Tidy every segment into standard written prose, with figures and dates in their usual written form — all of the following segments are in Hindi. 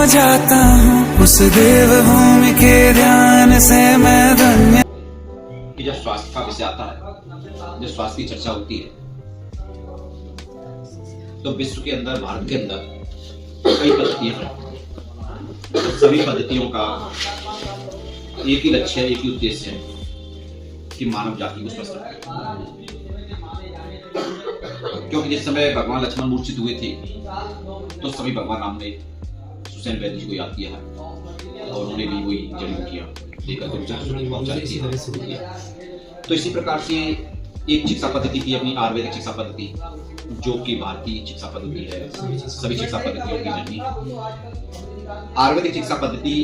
जाता हूँ उस देवभूमि के ध्यान से मैं धन्य। कि जब स्वास्थ्य का विषय आता है, जब स्वास्थ्य की चर्चा होती है, तो विश्व के अंदर, भारत के अंदर कई पद्धतियां हैं। तो सभी पद्धतियों का एक ही लक्ष्य है, एक ही उद्देश्य है कि मानव जाति को स्वस्थ रखें। क्योंकि जिस समय भगवान लक्ष्मण मूर्छित हुए थे, तो सभी भगवान राम ने सुसैन वैद्य जी को याद किया है और उन्होंने भी वही जड़ी बूटियां लेकर तो इसी प्रकार से एक शिक्षा पद्धति थी अपनी आयुर्वेदिक शिक्षा पद्धति, जो कि भारतीय शिक्षा पद्धति है, सभी शिक्षा पद्धतियों की जननी। आयुर्वेदिक शिक्षा पद्धति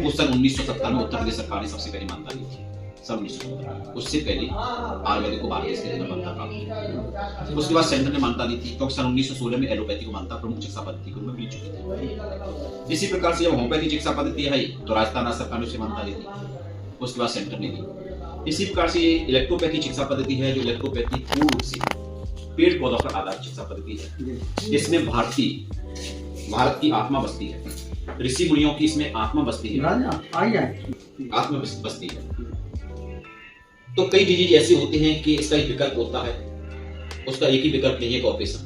उस सन 1970 में उत्तर प्रदेश सरकार ने सबसे पहले मान्यता दी थी। सन 1970 उससे पहले आयुर्वेदिक को भारत देश के अंदर मान्यता प्राप्त थी। उसके बाद सेंटर ने मान्यता दी थी, क्योंकि सन 1916 में एलोपैथी को मान्यता प्रमुख शिक्षा पद्धति के रूप में मिल चुकी थी। इसी प्रकार से जब होम्योपैथी शिक्षा पद्धति आई तो राजस्थान राज्य सरकार ने उसे मान्यता दी थी, उसके बाद सेंटर ने दी। इसी प्रकार से इलेक्ट्रोपैथी शिक्षा पद्धति है, जो इलेक्ट्रोपैथी पूर्ण रूप से पेड़ पौधों पर आधारित शिक्षा पद्धति है। इसमें भारत की आत्मा बसती है, ऋषि मुनियों की इसमें आत्मा बसती है, आत्मा बसती है। तो कई डिजीज ऐसे होते हैं कि इसका एक विकल्प होता है, उसका एक ही विकल्प नहीं है, ऑपरेशन।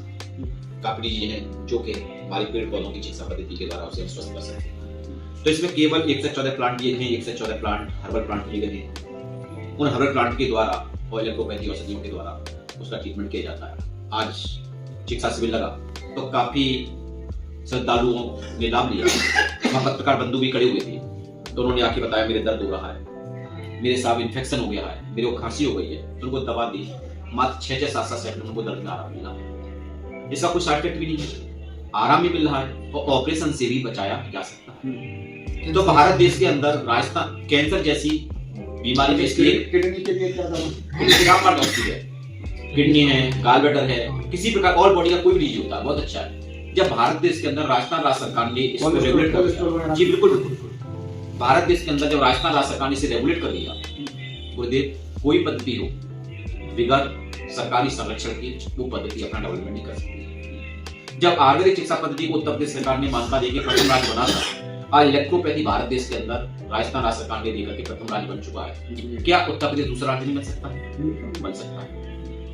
काफी डिजीज है जो कि हमारे पेड़ पौधों की चिकित्सा पद्धति के द्वारा उसे स्वस्थ कर सकते हैं। तो इसमें केवल 114 प्लांट दिए गए हैं, 114 प्लांट हर्बल प्लांट दिए गए हैं। उन हर्बल प्लांट के द्वारा और इलेक्ट्रोपैथी औषधियों के द्वारा उसका ट्रीटमेंट किया जाता है। आज चिकित्सा शिविर लगा तो काफी श्रद्धालुओं ने लाभ लिया। वहाँ पत्रकार बंधु भी खड़े हुए थे, तो उन्होंने आके बताया मेरे दर्द हो रहा है, मेरे साहब इन्फेक्शन हो गया है, मेरे को खांसी हो गई है, तो उनको दवा दी। मात्र 6-7 सेकंड में उनको दर्द में आराम मिला। इसका कोई साइड इफेक्ट भी नहीं है, आराम भी मिल रहा है और ऑपरेशन से भी बचाया जा सकता है। तो भारत देश के अंदर राजस्थान कैंसर जैसी बीमारी में इसलिए किडनी के लिए क्या है, किडनी है, गाल ब्लैडर है, किसी प्रकार और बॉडी का कोई भी डिजीज होता है, बहुत अच्छा है। जब भारत देश के अंदर राजस्थान राज्य सरकार ने इसको रेगुलेट कर दिया, जी बिल्कुल, भारत देश के अंदर जब राजस्थान राज्य सरकार ने इसे रेगुलेट कर दिया, गुरुदेव कोई पद्धति हो बगैर सरकारी संरक्षण की वो पद्धति अपना डेवलपमेंट नहीं कर सकती। जब आयुर्वेदिक चिकित्सा पद्धति को उत्तर प्रदेश सरकार ने मान्यता देकर प्रथम राज्य बना था, आज इलेक्ट्रोपैथी भारत देश के अंदर राजस्थान राज्य सरकार ने देकर के प्रथम राज्य बन चुका है। क्या उत्तर प्रदेश दूसरा राज्य नहीं बन सकता है? बन सकता है।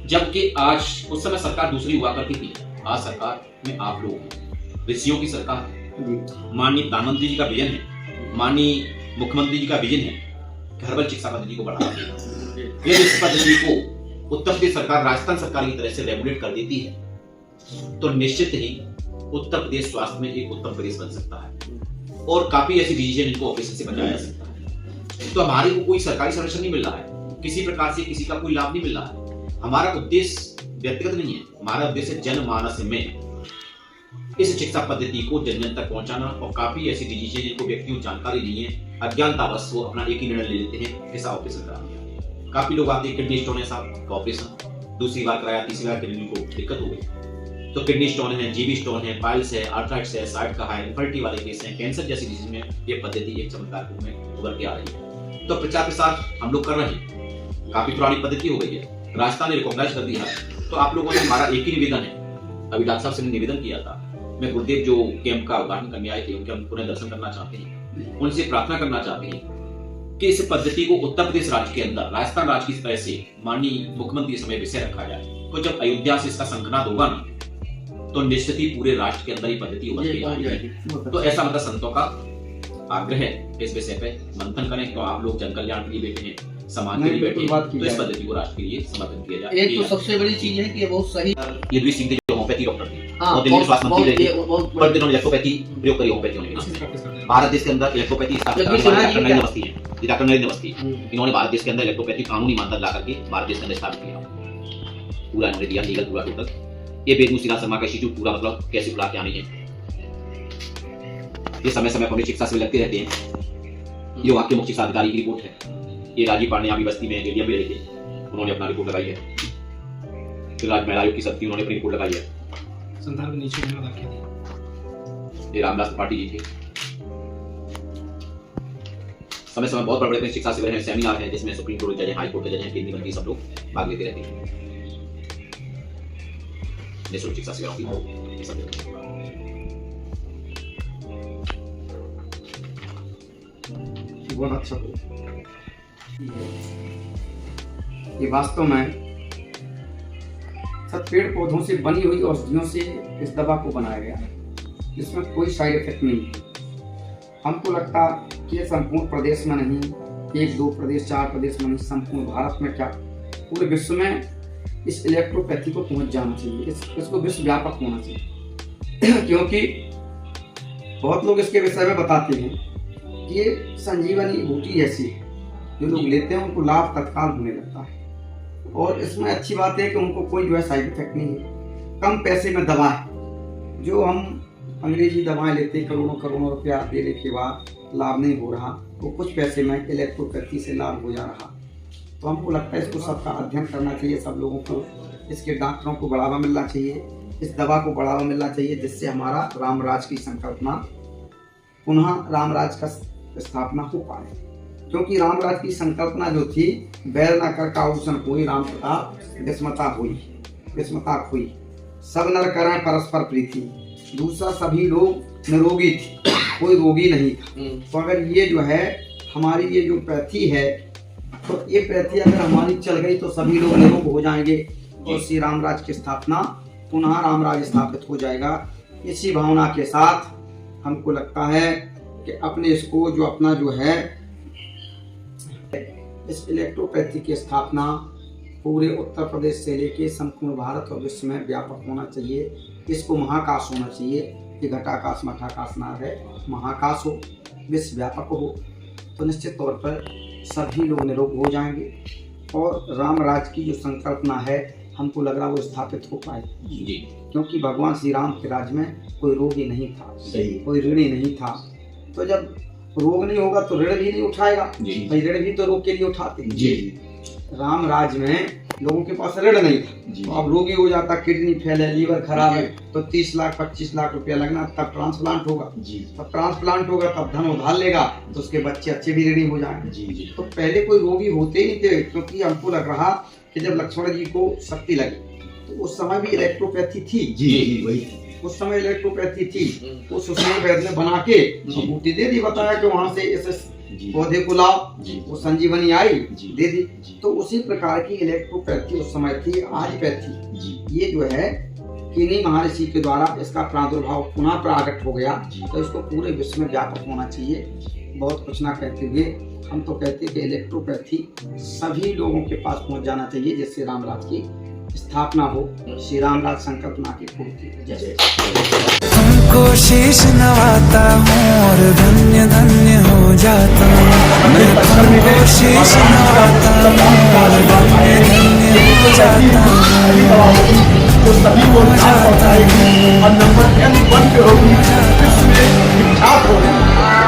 जबकि आज उस समय सरकार दूसरी हुआ करती थी, आज सरकार में आप लोग ऋषियों की सरकार है। माननीय प्रधानमंत्री जी का विजन है, माननीय मुख्यमंत्री जी का विजन है कि हर्बल चिकित्सा पद्धति को बढ़ावा देना। यदि इस पद्धति को उत्तर प्रदेश सरकार राजस्थान सरकार की तरह से रेगुलेट कर देती है तो निश्चित ही उत्तर प्रदेश स्वास्थ्य में एक उत्तम प्रदेश बन सकता है और काफी ऐसी डिजीज है जिनको ऑपरेशन से बचाया जा सकता है। तो हमारे को कोई सरकारी संरक्षण नहीं मिल रहा है, किसी प्रकार से किसी का कोई लाभ नहीं मिल रहा है। हमारा उद्देश्य व्यक्तिगत नहीं है, हमारा उद्देश्य जनमानस में इस शिक्षा पद्धति को जन जन तक पहुंचाना। और काफी ऐसी डिजीज है जिनको व्यक्तियों को जानकारी नहीं है, अज्ञानतावश वो अपना एक ही निर्णय ले लेते हैं, ऐसा ऑपरेशन करा दिया। काफी लोग आते हैं, किडनी स्टोन है साहब का ऑपरेशन, दूसरी बार कराया, तीसरी बार किडनी को दिक्कत हो गई। तो किडनी स्टोन है, जीबी स्टोन है, पाइल्स है, आर्थराइटिस है, साइड का है, इन्फर्टिलिटी वाले केस हैं, कैंसर जैसी डिजीज में ये पद्धति एक चमत्कार रूप में उभर के आ रही है। तो प्रचार प्रसार हम लोग कर रहे हैं, काफी पुरानी पद्धति हो गई है, राजस्थान ने रिकॉग्नाइज कर दिया। तो आप लोगों ने, हमारा एक ही निवेदन है, अभी डॉक्टर साहब से निवेदन किया था, मैं गुरुदेव जो कैंप का उद्घाटन करने आए थे उनके हम पुनः दर्शन करना चाहते हैं, उनसे प्रार्थना करना चाहते हैं कि इस पद्धति को उत्तर प्रदेश राज्य के अंदर राजस्थान राज्य की तरह से माननीय मुख्यमंत्री समय विषय रखा जाए। तो जब अयोध्या से इसका संकनाद होगा ना, तो निश्चित ही पूरे राष्ट्र के अंदर ही पद्धति उभर के आएगी। तो ऐसा मतलब संतों का आग्रह है, इस विषय पे मंथन करें। तो आप लोग जन कल्याण के लिए बैठे हैं, समाज के लिए बैठे हैं, तो इस पद्धति को राष्ट्र के लिए समर्पित किया जाए। एक तो सबसे बड़ी चीज है कि ये बहुत सही। यदुवीर सिंह जो होम्योपैथी डॉक्टर थे, और दिल्ली में स्वास्थ्य मंत्री रहे थे, पर दिनों इलेक्ट्रोपैथी प्रयोग करी होम्योपैथी। भारत देश के अंदर इलेक्ट्रोपैथी स्थापित डॉक्टर नरेंद्र अवस्थी है, डॉक्टर नरेंद्र अवस्थी, इन्होंने भारत देश के अंदर इलेक्ट्रोपैथी कानूनी मान्यता ला करके भारत देश के अंदर स्थापित किया। पूरा इन्होंने दिया लीगल पूरा टोटल। ये वेदमुसिला शर्मा का इंस्टीट्यूट पूरा मतलब कैसे बुला के आनी है, ये समय समय पर चिकित्सा शिविर लगते रहते हैं। ये वहाँ के मुख्य चिकित्सा अधिकारी की रिपोर्ट है। ये राजीव पांडे अभी बस्ती में एरिया में रहे थे, उन्होंने अपना रिपोर्ट लगाई है। फिर आज महिला आयोग की सत्ती उन्होंने अपनी रिपोर्ट लगाई है। संदर्भ नीचे में ये रामदास त्रिपाठी जी थे। समय समय बहुत बड़े बड़े शिक्षा शिविर हैं, सेमिनार है, जिसमें सुप्रीम कोर्ट जज हैं, हाई कोर्ट के जज हैं, केंद्रीय मंत्री सब लोग भाग लेते रहते हैं। निःशुल्क शिक्षा शिविरों की बहुत अच्छा हो। ये वास्तव में सब पेड़ पौधों से बनी हुई औषधियों से इस दवा को बनाया गया है, इसमें कोई साइड इफेक्ट नहीं है। हमको लगता कि ये संपूर्ण प्रदेश में नहीं, 1-2 प्रदेश 4 प्रदेश में नहीं, संपूर्ण भारत में क्या पूरे विश्व में इस इलेक्ट्रोपैथी को पहुंच जाना चाहिए, इसको विश्व व्यापक होना चाहिए। क्योंकि बहुत लोग इसके विषय में बताते हैं कि ये संजीवनी बूटी ऐसी है, जो लोग लेते हैं उनको लाभ तत्काल होने लगता है। और इसमें अच्छी बात है कि उनको कोई जो है साइड इफेक्ट नहीं है, कम पैसे में दवा है। जो हम अंग्रेजी दवाएं लेते हैं करोड़ों रुपया देने के बाद लाभ नहीं हो रहा, वो कुछ पैसे में इलेक्ट्रोपैथी से लाभ हो जा रहा। तो हमको लगता है इसको सबका अध्ययन करना चाहिए, सब लोगों को, इसके डॉक्टरों को बढ़ावा मिलना चाहिए, इस दवा को बढ़ावा मिलना चाहिए, जिससे हमारा रामराज की संकल्पना पुनः रामराज का स्थापना हो पाए। क्योंकि रामराज की संकल्पना जो थी, बैर न कर काउसन कोई, राम प्रताप विस्मता हुई, सब नर करें परस्पर प्रीति। दूसरा, सभी लोग निरोगी थे, कोई रोगी नहीं था। तो अगर ये जो है हमारी ये जो पैथी है, तो ये पैथी अगर हमारी चल गई तो सभी लोग निरोग हो जाएंगे और श्री रामराज की स्थापना, पुनः रामराज स्थापित हो जाएगा। इसी भावना के साथ हमको लगता है कि अपने इसको जो अपना जो है इस इलेक्ट्रोपैथी की स्थापना पूरे उत्तर प्रदेश से लेके संपूर्ण भारत और विश्व में व्यापक होना चाहिए। इसको महाकाश होना चाहिए, कि घटाकाश मठाकाश ना है, महाकाश हो, विश्व व्यापक हो, तो निश्चित तौर पर सभी लोग निरोग हो जाएंगे और रामराज की जो संकल्पना है हमको लग रहा वो स्थापित हो पाएगी। क्योंकि भगवान श्री राम के राज में कोई रोगी नहीं था, कोई ऋणी नहीं था। तो जब रोग नहीं होगा तो ऋण भी नहीं उठाएगा, भाई ऋण भी तो रोग के लिए उठाते हैं। राम राज में लोगों के पास ऋण नहीं था, तो अब रोगी हो जाता, किडनी फेल है, लीवर खराब है, तो 30 लाख 25 लाख रुपया लगना, तब ट्रांसप्लांट होगा, तब ट्रांसप्लांट होगा, तब धन उधार लेगा, तो उसके बच्चे अच्छे भी ऋणी हो जाएंगे। तो पहले कोई रोगी होते ही नहीं थे, क्योंकि हमको लग रहा कि जब लक्ष्मण जी को शक्ति लगी तो उस समय भी इलेक्ट्रोपैथी थी, वही उस समय इलेक्ट्रोपैथी थी। तो सुषमा वैद्य ने बना के बूटी दे दी, बताया कि वहां से इस पौधे को लाओ, वो संजीवनी आई, दे दी। तो उसी प्रकार की इलेक्ट्रोपैथी उस समय थी। आज पैथी ये जो है किन्हीं महर्षि के द्वारा इसका प्रादुर्भाव पुनः प्रागट हो गया, तो इसको पूरे विश्व में व्यापक होना चाहिए। बहुत कुछ ना कहते हुए हम तो कहते हैं कि इलेक्ट्रोपैथी सभी लोगों के पास पहुंच जाना चाहिए, जिससे रामराज की स्थापना हो, श्री रामराज संकल्पना की पूर्ति। जय। तुमको शीश नवाता हूँ और धन्य धन्य हो जाता हूँ, मैं तुमको शीश नवाता हूँ और धन्य धन्य हो जाता हूँ। तो सभी को लाभ पहुंचाएगी और नंबर 1 पे होगी, विश्व में विख्यात होगी।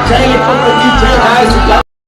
जय इलेक्ट्रोपैथी, जय